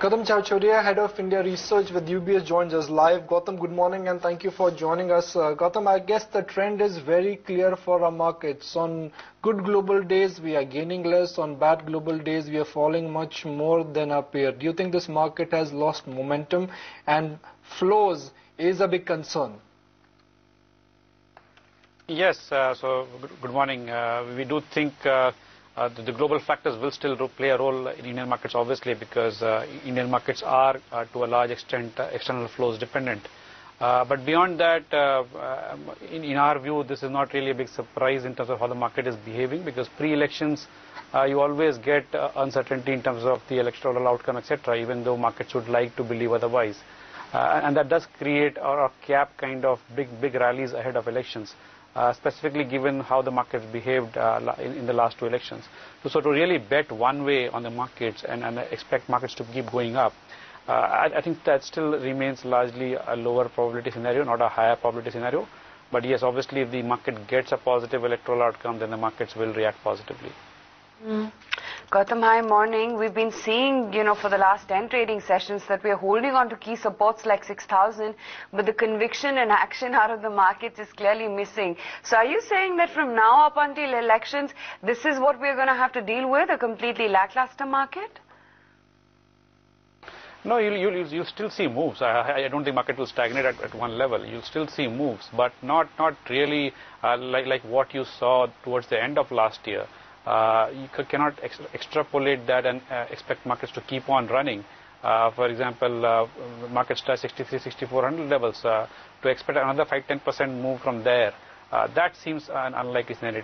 Gautam Chhaochharia, Head of India Research with UBS, joins us live. Gautam, good morning and thank you for joining us. Gautam, I guess the trend is very clear for our markets. On good global days, we are gaining less. On bad global days, we are falling much more than our peer. Do you think this market has lost momentum and flows is a big concern? Yes, good morning. We do think the global factors will still play a role in Indian markets, obviously, because Indian markets are to a large extent external flows dependent. But beyond that, in our view, this is not really a big surprise in terms of how the market is behaving, because pre-elections, you always get uncertainty in terms of the electoral outcome, etc., even though markets would like to believe otherwise. And that does create or cap kind of big rallies ahead of elections. Specifically given how the markets behaved in the last two elections. So to really bet one way on the markets and expect markets to keep going up, I think that still remains largely a lower probability scenario, not a higher probability scenario. But yes, obviously if the market gets a positive electoral outcome, then the markets will react positively. Gautam, hi, morning. We've been seeing, for the last 10 trading sessions that we're holding on to key supports like 6,000, but the conviction and action out of the markets is clearly missing. So are you saying that from now up until elections, this is what we're going to have to deal with, a completely lackluster market? No, you'll still see moves. I don't think market will stagnate at one level. You'll still see moves, but not really like what you saw towards the end of last year. You cannot extrapolate that and expect markets to keep on running. For example, markets touch 63, 6400 levels. To expect another 5-10% move from there, that seems an unlikely scenario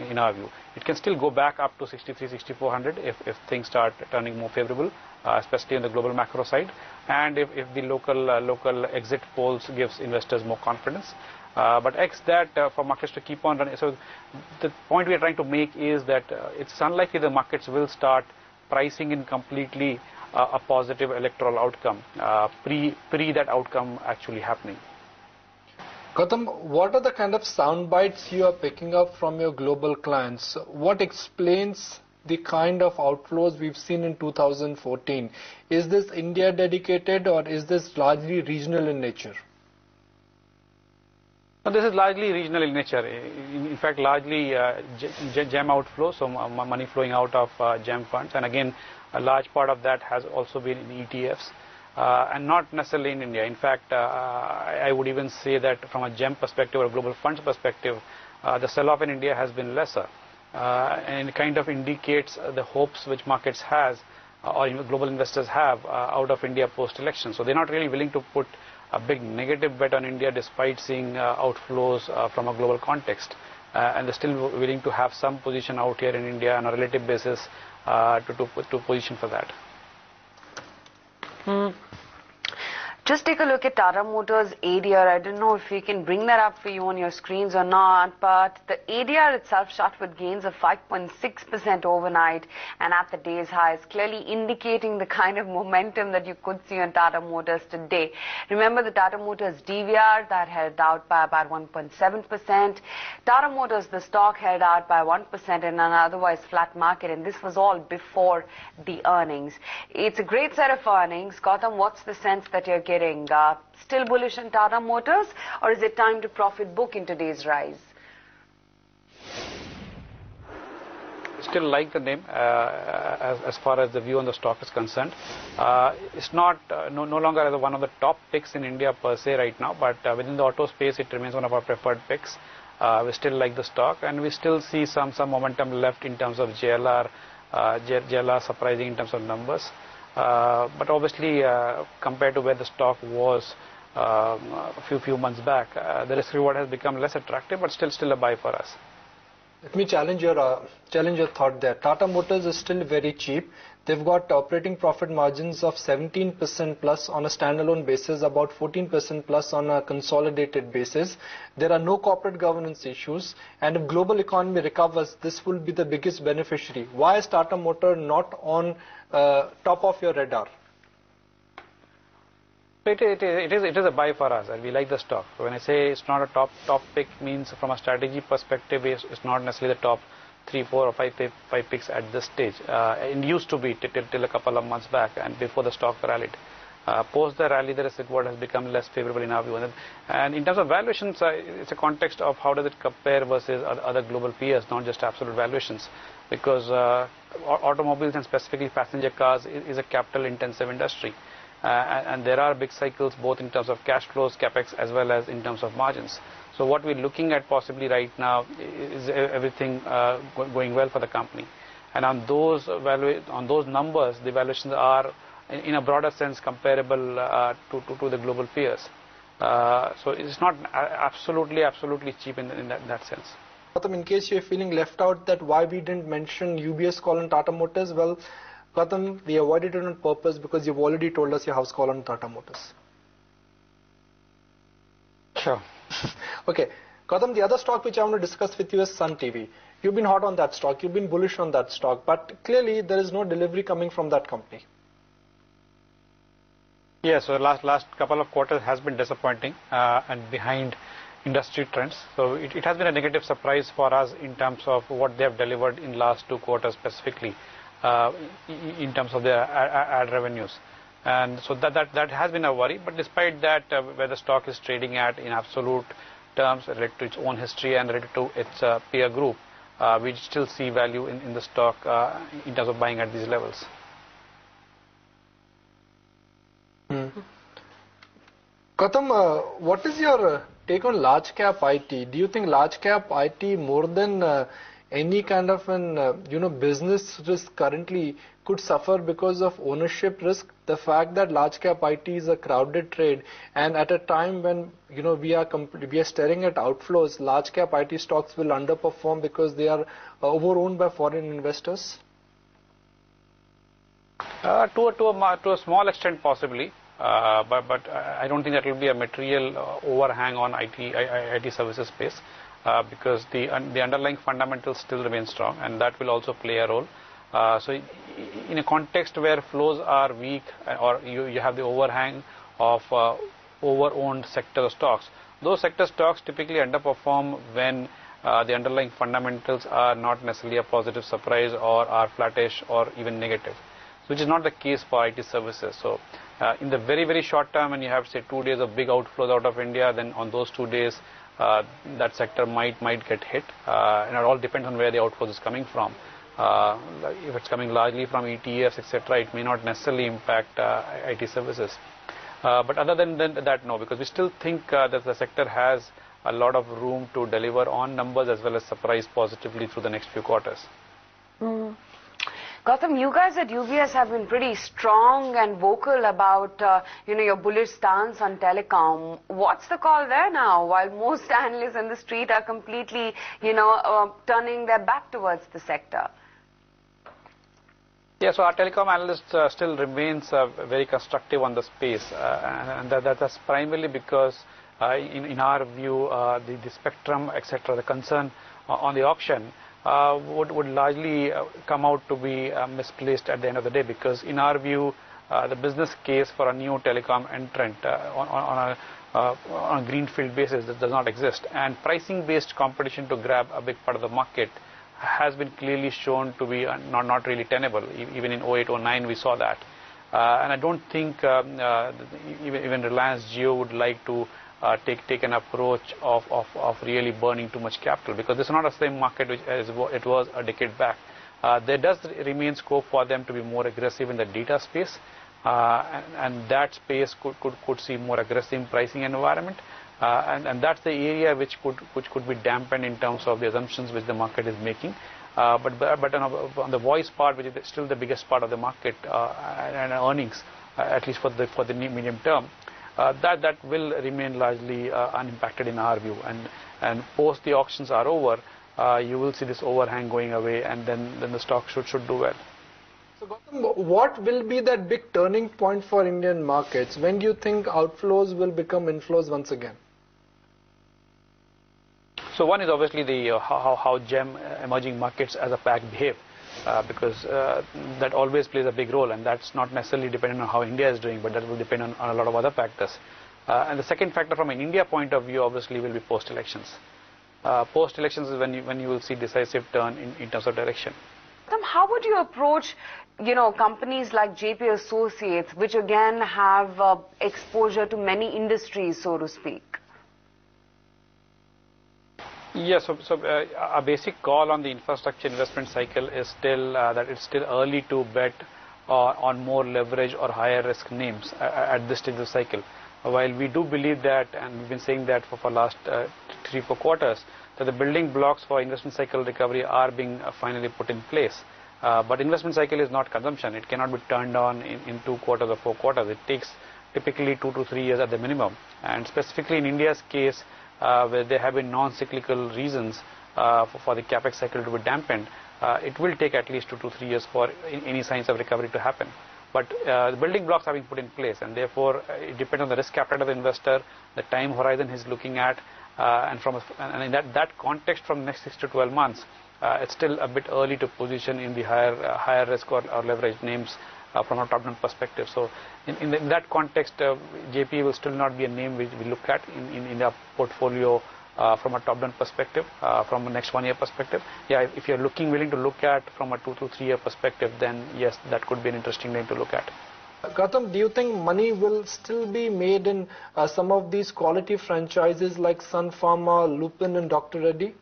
in our view. It can still go back up to 63, 6400 if things start turning more favorable, especially on the global macro side, and if the local exit polls gives investors more confidence. But for markets to keep on running. So the point we are trying to make is that it's unlikely the markets will start pricing in completely a positive electoral outcome pre that outcome actually happening. Gautam, what are the kind of sound bites you are picking up from your global clients? What explains the kind of outflows we've seen in 2014? Is this India dedicated or is this largely regional in nature? This is largely regional in nature. In fact, largely GEM outflow, so money flowing out of GEM funds. And again, a large part of that has also been in ETFs and not necessarily in India. In fact, I would even say that from a GEM perspective or a global funds perspective, the sell-off in India has been lesser. And it kind of indicates the hopes which markets has or global investors have out of India post-election. So they're not really willing to put a big negative bet on India despite seeing outflows from a global context. And they're still willing to have some position out here in India on a relative basis to position for that. Just take a look at Tata Motors ADR. I don't know if we can bring that up for you on your screens or not, but the ADR itself shot with gains of 5.6% overnight and at the day's highs, clearly indicating the kind of momentum that you could see on Tata Motors today. Remember the Tata Motors DVR that held out by about 1.7%. Tata Motors, the stock, held out by 1% in an otherwise flat market, and this was all before the earnings. It's a great set of earnings. Gautam, what's the sense that you're getting? Still bullish on Tata Motors, or is it time to profit book in today's rise? Still like the name as far as the view on the stock is concerned. It's not no longer one of the top picks in India per se right now, but within the auto space it remains one of our preferred picks. We still like the stock, and we still see some momentum left in terms of JLR surprising in terms of numbers. But obviously, compared to where the stock was a few months back, the risk reward has become less attractive, but still a buy for us. Let me challenge your thought there. Tata Motors is still very cheap. They've got operating profit margins of 17% plus on a standalone basis, about 14% plus on a consolidated basis. There are no corporate governance issues, and if global economy recovers, this will be the biggest beneficiary. Why is Tata Motor not on top of your radar? It is a buy for us, and we like the stock. When I say it's not a top pick, means from a strategy perspective, it's not necessarily the top 3, 4 or 5 picks at this stage. It used to be till a couple of months back and before the stock rallied. Post the rally, the risk reward has become less favorable in our view. And in terms of valuations, it's a context of how does it compare versus other global peers, not just absolute valuations. Because automobiles and specifically passenger cars is a capital intensive industry. And there are big cycles both in terms of cash flows, capex, as well as in terms of margins. So what we're looking at possibly right now is everything going well for the company. And on those numbers, the valuations are in a broader sense comparable to the global peers. So it's not absolutely cheap in that sense. Gautam, in case you're feeling left out that why we didn't mention UBS call on Tata Motors, well, Gautam, we avoided it on purpose because you've already told us your house call on Tata Motors. Sure. Okay. Gautam, the other stock which I want to discuss with you is Sun TV. You've been hot on that stock, you've been bullish on that stock, but clearly there is no delivery coming from that company. Yeah, so last couple of quarters has been disappointing and behind industry trends. So it has been a negative surprise for us in terms of what they have delivered in last 2 quarters specifically in terms of their ad revenues. And so that has been a worry. But despite that, where the stock is trading at in absolute terms related to its own history and related to its peer group, we still see value in the stock in terms of buying at these levels. Gautam, what is your take on large cap IT? Do you think large cap IT more than any kind of an business risk currently could suffer because of ownership risk? The fact that large cap IT is a crowded trade, and at a time when we are staring at outflows, large cap IT stocks will underperform because they are overowned by foreign investors. To a small extent, possibly. But I don't think that will be a material overhang on IT services space because the underlying fundamentals still remain strong, and that will also play a role. So in a context where flows are weak or you have the overhang of over-owned sector stocks, those sector stocks typically underperform when the underlying fundamentals are not necessarily a positive surprise or are flattish or even negative, which is not the case for IT services. So in the very short term, when you have say 2 days of big outflows out of India, then on those 2 days that sector might get hit, and it all depends on where the outflows is coming from. If it's coming largely from ETFs, etc., it may not necessarily impact IT services. But other than that, no, because we still think that the sector has a lot of room to deliver on numbers as well as surprise positively through the next few quarters. Gautam, you guys at UBS have been pretty strong and vocal about your bullish stance on telecom. What's the call there now? While most analysts in the street are completely, turning their back towards the sector. Yeah, so our telecom analyst still remains very constructive on the space, and that's primarily because, in our view, the spectrum, etc., the concern on the auction would largely come out to be misplaced at the end of the day, because in our view the business case for a new telecom entrant on a greenfield basis does not exist, and pricing based competition to grab a big part of the market has been clearly shown to be not really tenable. Even in 08-09 we saw that, and I don't think even Reliance Jio would like to take an approach of really burning too much capital, because this is not the same market as it was a decade back. There does remain scope for them to be more aggressive in the data space, and that space could see more aggressive pricing environment, and that's the area which could be dampened in terms of the assumptions which the market is making. But on the voice part, which is still the biggest part of the market and earnings, at least for the medium term, that will remain largely unimpacted in our view, and post the auctions are over, you will see this overhang going away, and then the stock should do well. So Gautam, what will be that big turning point for Indian markets? When do you think outflows will become inflows once again? So one is obviously the how GEM emerging markets as a pack behave, because that always plays a big role, and that's not necessarily dependent on how India is doing, but that will depend on a lot of other factors. And the second factor from an India point of view obviously will be post-elections. Post-elections is when you will see decisive turn in terms of direction. How would you approach, companies like JP Associates, which again have exposure to many industries, so to speak? Yes, a basic call on the infrastructure investment cycle is still that it's still early to bet on more leverage or higher risk names at this stage of the cycle. While we do believe that, and we've been saying that for last 3-4 quarters, that the building blocks for investment cycle recovery are being finally put in place. But investment cycle is not consumption. It cannot be turned on in 2 quarters or 4 quarters. It takes typically 2 to 3 years at the minimum. And specifically in India's case, where there have been non-cyclical reasons for the capex cycle to be dampened, it will take at least 2 to 3 years for any signs of recovery to happen. But the building blocks are being put in place, and therefore it depends on the risk appetite of the investor, the time horizon he's looking at, and in that context, from next 6 to 12 months, it's still a bit early to position in the higher risk or leverage names from a top-down perspective. So in that context, JP will still not be a name we look at in the portfolio from a top-down perspective, from a next 1 year perspective. Yeah, if you're willing to look at from a 2 to 3 year perspective, then yes, that could be an interesting name to look at. Gautam, do you think money will still be made in some of these quality franchises like Sun Pharma, Lupin and Dr. Reddy?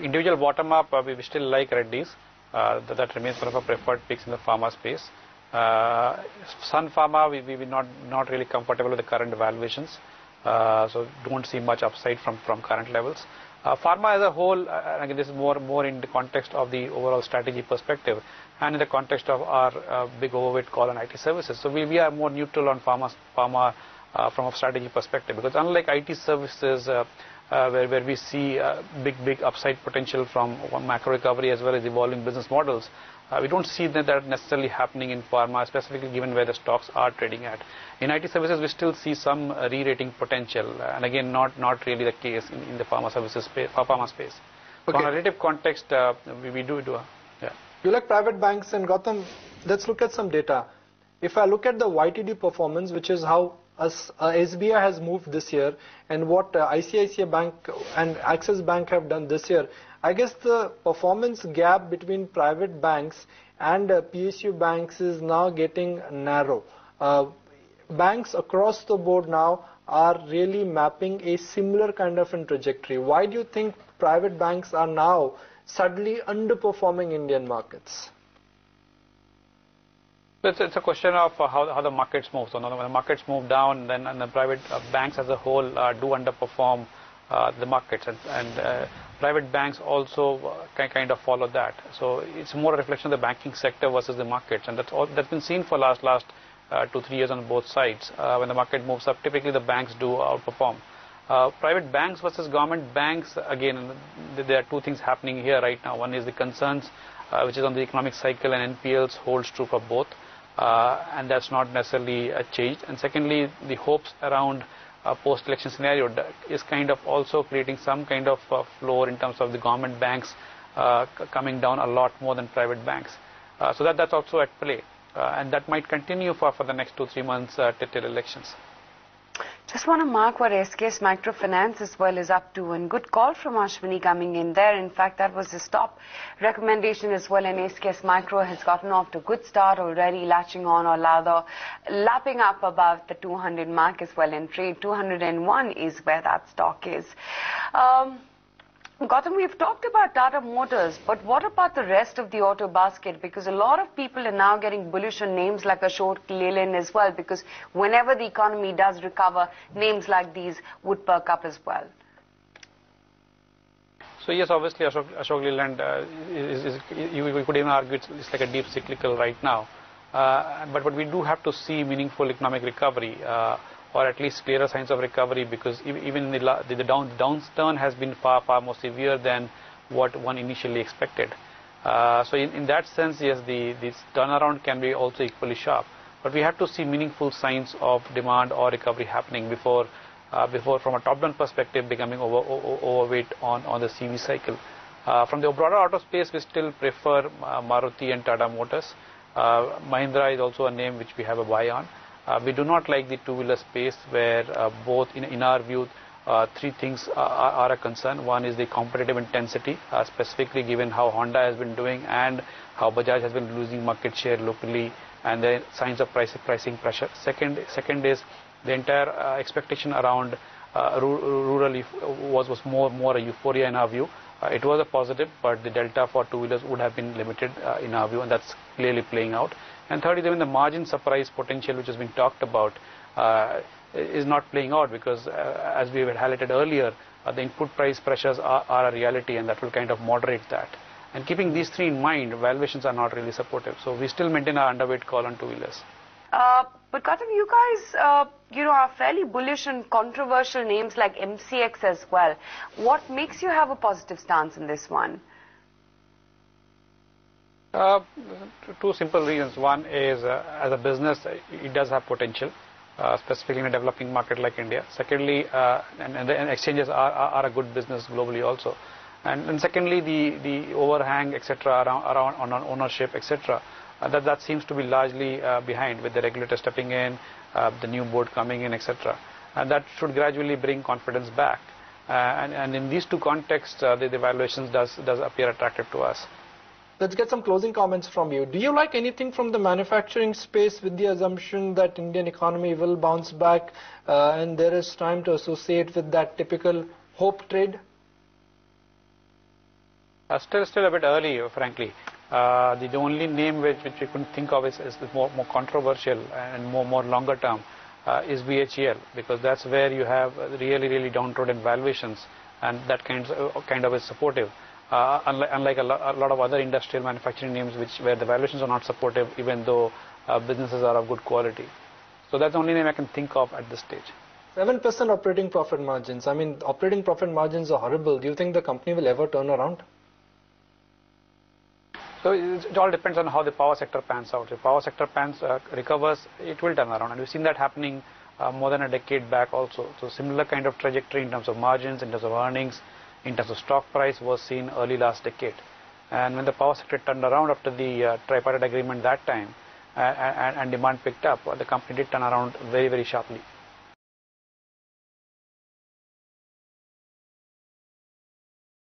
Individual bottom-up, we still like Reddy's. That remains one of our preferred picks in the pharma space. Sun Pharma, we're not really comfortable with the current valuations, so don't see much upside from current levels. Pharma as a whole, again, this is more in the context of the overall strategy perspective and in the context of our big overweight call on IT services. So we are more neutral on pharma from a strategy perspective, because unlike IT services, where we see big upside potential from macro recovery as well as evolving business models, we don't see that necessarily happening in pharma, specifically given where the stocks are trading at. In IT services, we still see some re-rating potential, and again, not really the case in the pharma services space, pharma space. Okay. So on a relative context, we do. Yeah. You like private banks, and Gautam, let's look at some data. If I look at the YTD performance, which is how SBI has moved this year, and what ICICI Bank and Axis Bank have done this year, I guess the performance gap between private banks and PSU banks is now getting narrow. Banks across the board now are really mapping a similar kind of a trajectory. Why do you think private banks are now suddenly underperforming Indian markets? It's a question of how the markets move. So when the markets move down, then and the private banks as a whole do underperform the markets, and private banks also kind of follow that. So it's more a reflection of the banking sector versus the markets, and that's been seen for last 2-3 years on both sides. When the market moves up, typically the banks do outperform. Private banks versus government banks, again, there are two things happening here right now. One is the concerns, which is on the economic cycle, and NPLs holds true for both, and that's not necessarily changed. And secondly, the hopes around post-election scenario is kind of also creating some kind of floor in terms of the government banks coming down a lot more than private banks. So that's also at play, and that might continue for the next 2-3 months till elections. Just want to mark what SKS Microfinance as well is up to, and good call from Ashwini coming in there. In fact, that was his top recommendation as well, and SKS Micro has gotten off to a good start already, latching on or rather lapping up above the 200 mark as well in trade. 201 is where that stock is. Gautam, we've talked about Tata Motors, but what about the rest of the auto basket? Because a lot of people are now getting bullish on names like Ashok Leyland as well, because whenever the economy does recover, names like these would perk up as well. So yes, obviously Ashok Leyland you could even argue it's like a deep cyclical right now. But we do have to see meaningful economic recovery, or at least clearer signs of recovery, because even the downturn has been far more severe than what one initially expected. So in that sense, yes, this turnaround can be also equally sharp. But we have to see meaningful signs of demand or recovery happening before from a top-down perspective, becoming overweight on the CV cycle. From the broader auto space, we still prefer Maruti and Tata Motors. Mahindra is also a name which we have a buy on. We do not like the two-wheeler space where both, in our view, three things are a concern. One is the competitive intensity, specifically given how Honda has been doing and how Bajaj has been losing market share locally, and the signs of pricing pressure. Second is the entire expectation around rural was more a euphoria in our view. It was a positive, but the delta for two-wheelers would have been limited in our view, and that's clearly playing out. And third is even the margin surprise potential, which has been talked about, is not playing out because, as we had highlighted earlier, the input price pressures are a reality, and that will kind of moderate that. And keeping these three in mind, valuations are not really supportive. So we still maintain our underweight call on two-wheelers. But Gautam, you guys, are fairly bullish on controversial names like MCX as well. What makes you have a positive stance in this one? Two simple reasons. One is, as a business, it does have potential, specifically in a developing market like India. Secondly, and exchanges are a good business globally also. And secondly, the overhang, etc., around on ownership, etc., that seems to be largely behind, with the regulator stepping in, the new board coming in, etc. And that should gradually bring confidence back. And in these two contexts, the valuations does appear attractive to us. Let's get some closing comments from you. Do you like anything from the manufacturing space, with the assumption that Indian economy will bounce back and there is time to associate with that typical hope trade? Still a bit early, frankly. The only name which we couldn't think of is more controversial and more longer term is BHEL, because that's where you have really downtrodden valuations, and that kind of is supportive. Unlike a lot of other industrial manufacturing names where the valuations are not supportive, even though businesses are of good quality. So that's the only name I can think of at this stage. 7% operating profit margins. I mean, operating profit margins are horrible. Do you think the company will ever turn around? So it all depends on how the power sector pans out. If power sector recovers, it will turn around, and we've seen that happening more than a decade back also. So similar kind of trajectory in terms of margins, in terms of earnings, in terms of stock price was seen early last decade. And when the power sector turned around after the tripartite agreement that time, and demand picked up, the company did turn around very sharply.